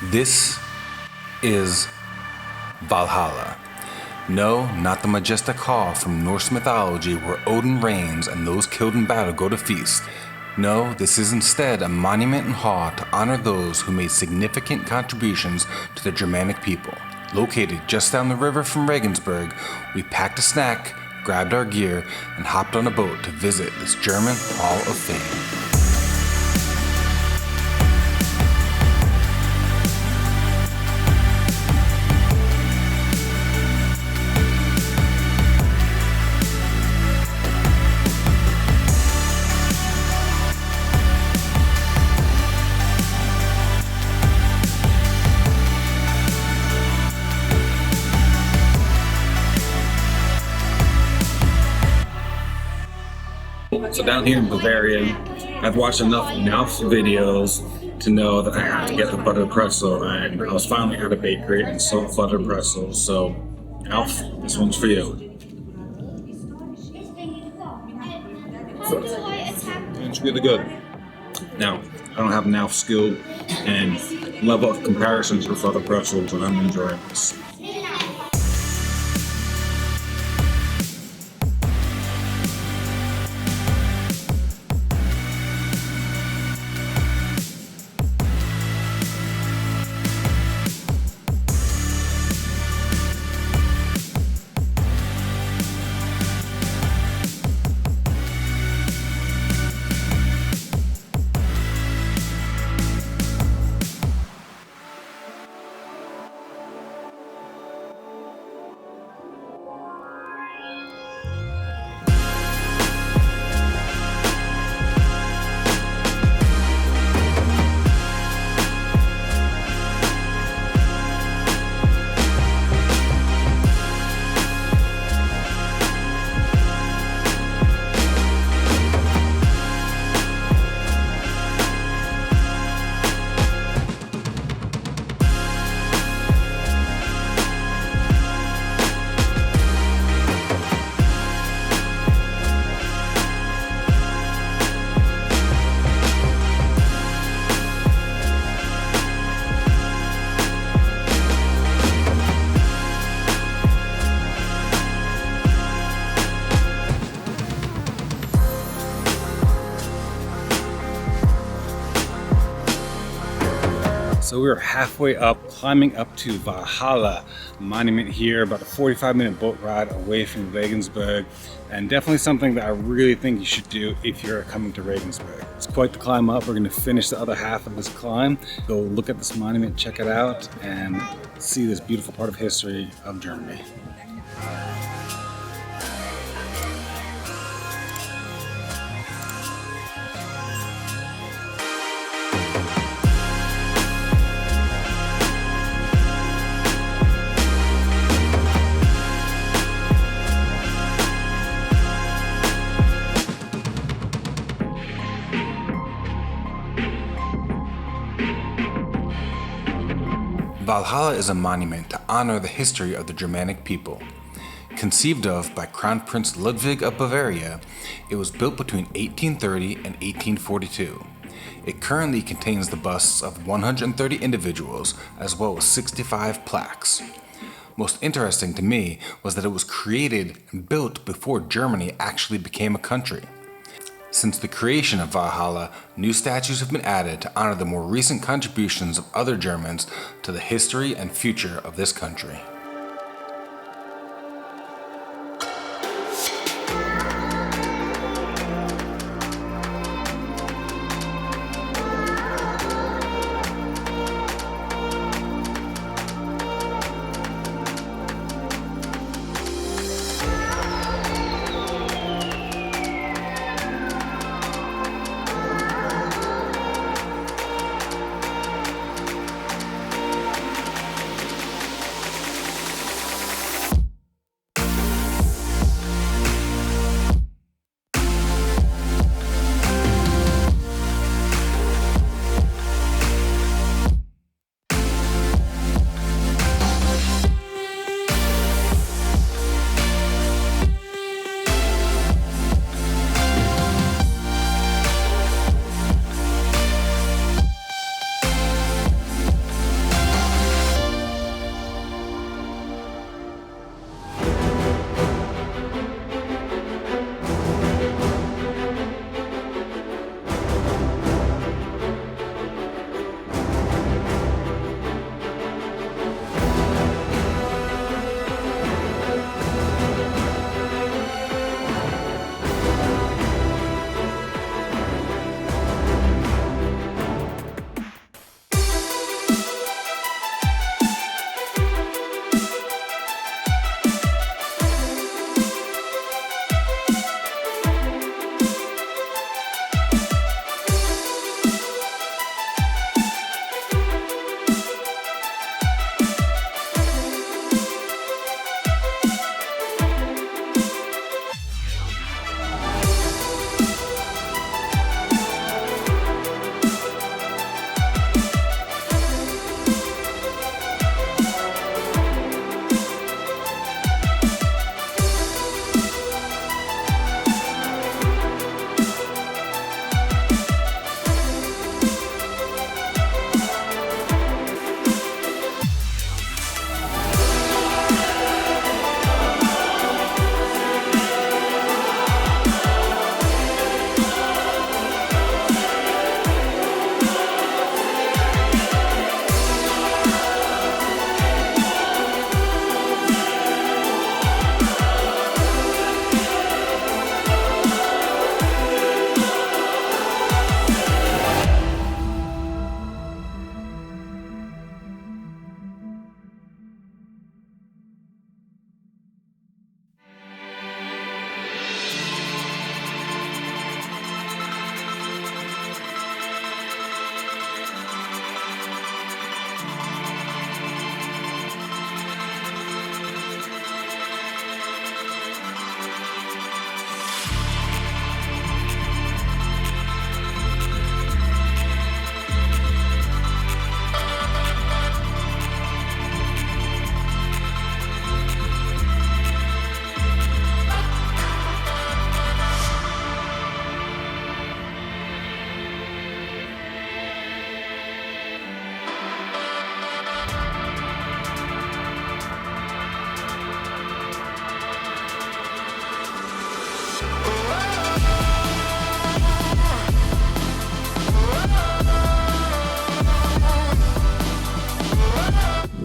This is Valhalla. No, not the majestic hall from Norse mythology where Odin reigns and those killed in battle go to feast. No, this is instead a monument and hall to honor those who made significant contributions to the Germanic people. Located just down the river from Regensburg, we packed a snack, grabbed our gear, and hopped on a boat to visit this German Hall of Fame. So down here in Bavaria, I've watched enough Nauf videos to know that I have to get the buttered pretzel, and I was finally at a bakery and saw buttered pretzels. So Nauf, this one's for you. It's really good. Now, I don't have Nauf skill and level of comparisons with other pretzels, but I'm enjoying this. So we're halfway up, climbing up to Valhalla monument here, about a 45-minute boat ride away from Regensburg, and definitely something that I really think you should do if you're coming to Regensburg. It's quite the climb up. We're going to finish the other half of this climb, go look at this monument, check it out, and see this beautiful part of history of Germany. Valhalla is a monument to honor the history of the Germanic people. Conceived of by Crown Prince Ludwig of Bavaria, it was built between 1830 and 1842. It currently contains the busts of 130 individuals as well as 65 plaques. Most interesting to me was that it was created and built before Germany actually became a country. Since the creation of Valhalla, new statues have been added to honor the more recent contributions of other Germans to the history and future of this country.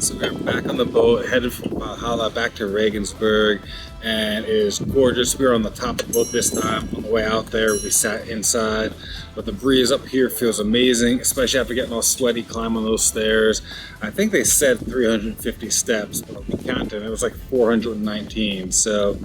So we're back on the boat, headed from Valhalla back to Regensburg, and it is gorgeous. We were on the top of the boat this time. On the way out there, we sat inside, but the breeze up here feels amazing, especially after getting all sweaty climbing those stairs. I think they said 350 steps, but we counted, it was like 419, so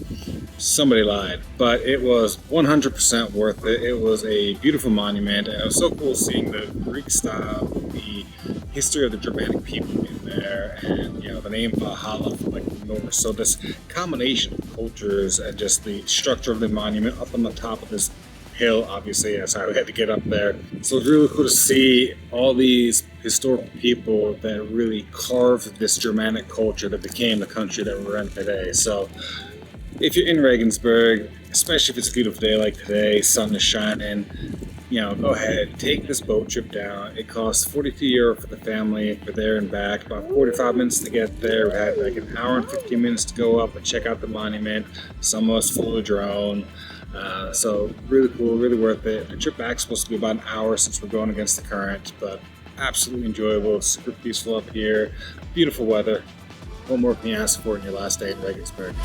somebody lied. But it was 100% worth it. It was a beautiful monument, and it was so cool seeing the Greek style, the history of the Germanic people in there, and the name Valhalla from like Norse. So this combination of cultures and just the structure of the monument up on the top of this hill, obviously that's how we had to get up there. So it's really cool to see all these historical people that really carved this Germanic culture that became the country that we're in today. So if you're in Regensburg, especially if it's a beautiful day like today, sun is shining, go ahead, take this boat trip down. It costs 42 euro for the family for there and back, about 45 minutes to get there. We had like an hour and 15 minutes to go up and check out the monument. Some of us flew a drone. So really cool, really worth it. The trip back is supposed to be about an hour since we're going against the current, but absolutely enjoyable, super peaceful up here, beautiful weather. What more can you ask for in your last day in Regensburg?